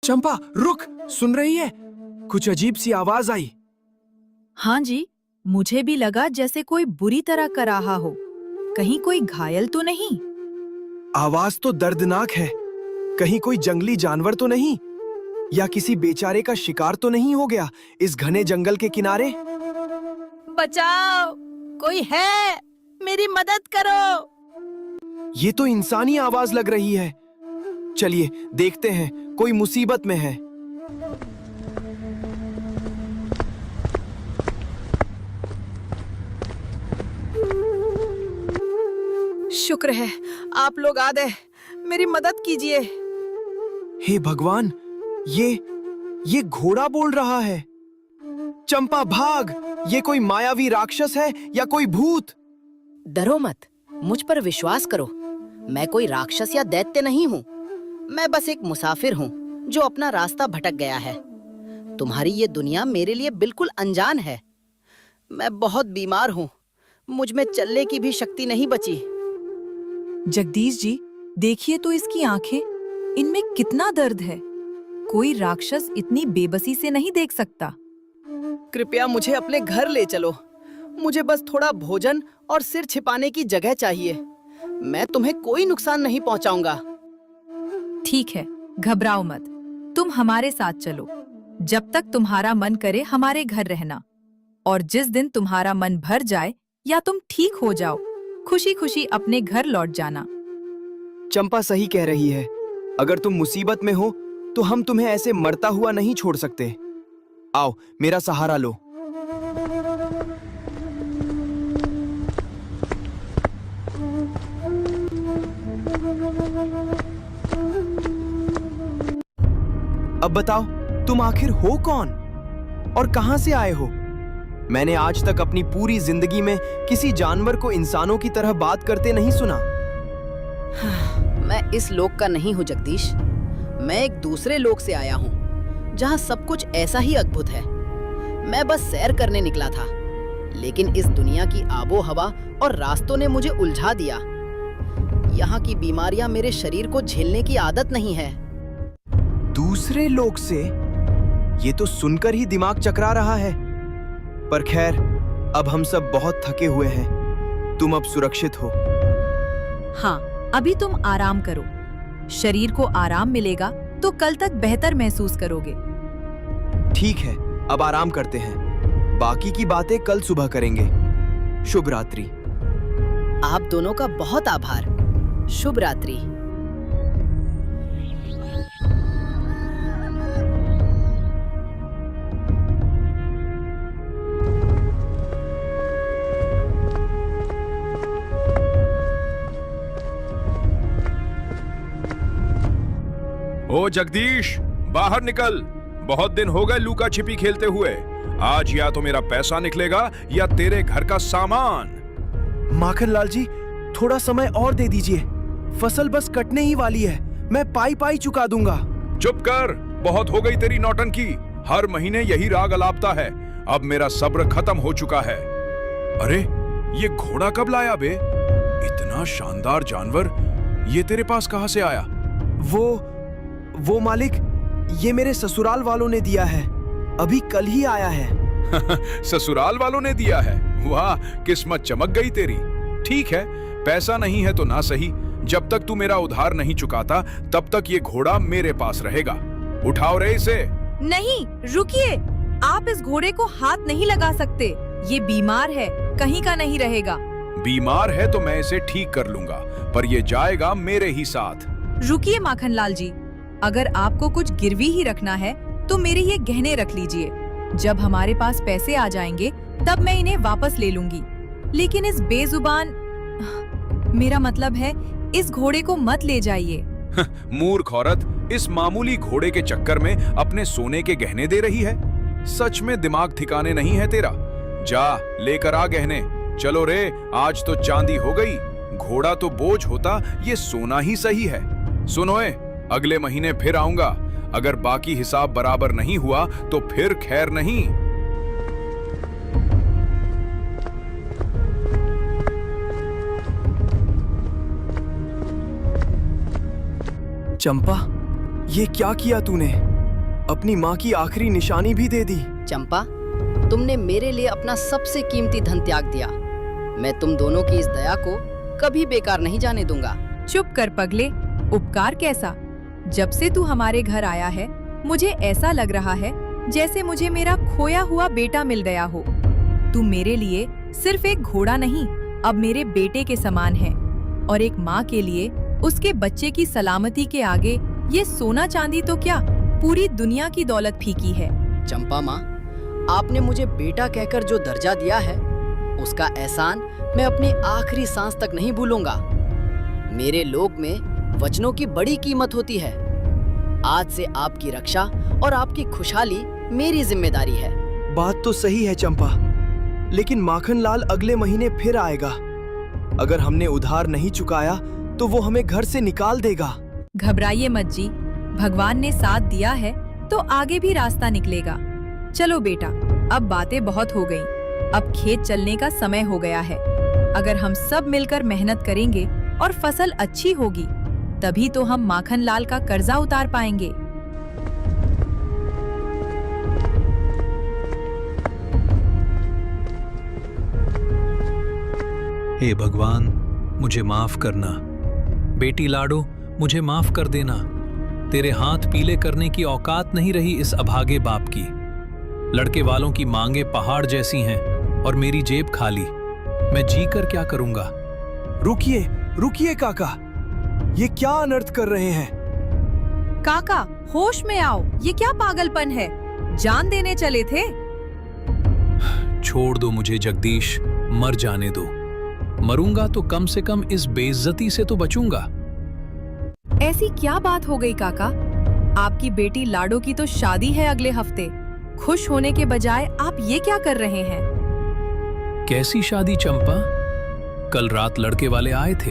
चंपा रुक, सुन रही है? कुछ अजीब सी आवाज आई। हाँ जी, मुझे भी लगा जैसे कोई बुरी तरह कर रहा हो। कहीं कोई घायल तो नहीं? आवाज तो दर्दनाक है। कहीं कोई जंगली जानवर तो नहीं, या किसी बेचारे का शिकार तो नहीं हो गया इस घने जंगल के किनारे? बचाओ, कोई है, मेरी मदद करो। ये तो इंसानी आवाज लग रही है। चलिए देखते हैं, कोई मुसीबत में है। शुक्र है आप लोग आ गए, मेरी मदद कीजिए। हे भगवान, ये घोड़ा बोल रहा है। चंपा भाग, ये कोई मायावी राक्षस है या कोई भूत? डरो मत, मुझ पर विश्वास करो। मैं कोई राक्षस या दैत्य नहीं हूँ। मैं बस एक मुसाफिर हूँ जो अपना रास्ता भटक गया है। तुम्हारी ये दुनिया मेरे लिए बिल्कुल अनजान है। मैं बहुत बीमार हूँ, मुझ में चलने की भी शक्ति नहीं बची। जगदीश जी, देखिए तो इसकी आंखें, इनमें कितना दर्द है। कोई राक्षस इतनी बेबसी से नहीं देख सकता। कृपया मुझे अपने घर ले चलो। मुझे बस थोड़ा भोजन और सिर छिपाने की जगह चाहिए। मैं तुम्हें कोई नुकसान नहीं पहुंचाऊंगा। ठीक है, घबराओ मत, तुम हमारे साथ चलो। जब तक तुम्हारा मन करे हमारे घर रहना, और जिस दिन तुम्हारा मन भर जाए या तुम ठीक हो जाओ, खुशी खुशी अपने घर लौट जाना। चंपा सही कह रही है। अगर तुम मुसीबत में हो तो हम तुम्हें ऐसे मरता हुआ नहीं छोड़ सकते। आओ, मेरा सहारा लो। अब बताओ, तुम आखिर हो कौन और कहां से आए हो? मैंने आज तक अपनी पूरी जिंदगी में किसी जानवर को इंसानों की तरह बात करते नहीं सुना। मैं इस लोक का नहीं हूँ जगदीश। मैं एक दूसरे लोक से आया हूँ जहाँ सब कुछ ऐसा ही अद्भुत है। मैं बस सैर करने निकला था, लेकिन इस दुनिया की आबो हवा और रास्तों ने मुझे उलझा दिया। यहाँ की बीमारियां मेरे शरीर को झेलने की आदत नहीं है। दूसरे लोक से? ये तो सुनकर ही दिमाग चकरा रहा है। पर खैर, अब हम सब बहुत थके हुए हैं। तुम अब सुरक्षित हो। हाँ, अभी तुम आराम करो। शरीर को आराम मिलेगा तो कल तक बेहतर महसूस करोगे। ठीक है, अब आराम करते हैं। बाकी की बातें कल सुबह करेंगे। शुभ रात्रि। आप दोनों का बहुत आभार। शुभ रात्रि। ओ जगदीश, बाहर निकल। बहुत दिन हो गए लुका छिपी खेलते हुए। आज या तो मेरा पैसा निकलेगा या तेरे घर का सामान। माखनलाल जी, थोड़ा समय और दे दीजिए। फसल बस कटने ही वाली है। मैं पाई पाई चुका दूंगा। चुप कर, बहुत हो गई तेरी नौटंकी। हर महीने यही राग अलापता है। अब मेरा सब्र खत्म हो चुका है। अरे, ये घोड़ा कब लाया बे? इतना शानदार जानवर ये तेरे पास कहां से आया? वो मालिक, ये मेरे ससुराल वालों ने दिया है। अभी कल ही आया है। ससुराल वालों ने दिया है? वाह, किस्मत चमक गई तेरी। ठीक है, पैसा नहीं है तो ना सही। जब तक तू मेरा उधार नहीं चुकाता तब तक ये घोड़ा मेरे पास रहेगा। उठाओ रे इसे। नहीं, रुकिए। आप इस घोड़े को हाथ नहीं लगा सकते। ये बीमार है, कहीं का नहीं रहेगा। बीमार है तो मैं इसे ठीक कर लूंगा, पर ये जाएगा मेरे ही साथ। रुकिए माखनलाल जी, अगर आपको कुछ गिरवी ही रखना है तो मेरे ये गहने रख लीजिए। जब हमारे पास पैसे आ जाएंगे तब मैं इन्हें वापस ले लूंगी। लेकिन इस बेजुबान, मेरा मतलब है, इस घोड़े को मत ले जाइए। मूर्ख औरत, इस मामूली घोड़े के चक्कर में अपने सोने के गहने दे रही है। सच में दिमाग ठिकाने नहीं है तेरा। जा लेकर आ गहने। चलो रे, आज तो चांदी हो गई। घोड़ा तो बोझ होता, ये सोना ही सही है। सुनो, अगले महीने फिर आऊंगा। अगर बाकी हिसाब बराबर नहीं हुआ तो फिर खैर नहीं। चंपा, ये क्या किया तूने? अपनी माँ की आखिरी निशानी भी दे दी। चंपा, तुमने मेरे लिए अपना सबसे कीमती धन त्याग दिया। मैं तुम दोनों की इस दया को कभी बेकार नहीं जाने दूंगा। चुप कर पगले, उपकार कैसा? जब से तू हमारे घर आया है मुझे ऐसा लग रहा है जैसे मुझे मेरा खोया हुआ बेटा मिल गया हो। तू मेरे लिए सिर्फ एक घोड़ा नहीं, अब मेरे बेटे के समान है। और एक माँ के लिए उसके बच्चे की सलामती के आगे ये सोना चांदी तो क्या, पूरी दुनिया की दौलत फीकी है। चंपा माँ, आपने मुझे बेटा कहकर जो दर्जा दिया है उसका एहसान मैं अपनी आखिरी सांस तक नहीं भूलूंगा। मेरे लोक में वचनों की बड़ी कीमत होती है। आज से आपकी रक्षा और आपकी खुशहाली मेरी जिम्मेदारी है। बात तो सही है चंपा, लेकिन माखनलाल अगले महीने फिर आएगा। अगर हमने उधार नहीं चुकाया तो वो हमें घर से निकाल देगा। घबराइए मत जी, भगवान ने साथ दिया है तो आगे भी रास्ता निकलेगा। चलो बेटा, अब बातें बहुत हो गईं। अब खेत चलने का समय हो गया है। अगर हम सब मिलकर मेहनत करेंगे और फसल अच्छी होगी, तभी तो हम माखनलाल का कर्जा उतार पाएंगे। हे भगवान, मुझे माफ करना। बेटी लाडो, मुझे माफ कर देना। तेरे हाथ पीले करने की औकात नहीं रही इस अभागे बाप की। लड़के वालों की मांगे पहाड़ जैसी हैं और मेरी जेब खाली। मैं जी कर क्या करूंगा? रुकिए रुकिए काका, ये क्या अनर्थ कर रहे हैं? काका, होश में आओ, ये क्या पागलपन है? जान देने चले थे। छोड़ दो मुझे जगदीश, मर जाने दो। मरूंगा तो कम से कम इस बेइज्जती से तो बचूंगा। ऐसी क्या बात हो गई काका? आपकी बेटी लाडो की तो शादी है अगले हफ्ते। खुश होने के बजाय आप ये क्या कर रहे हैं? कैसी शादी चंपा? कल रात लड़के वाले आए थे,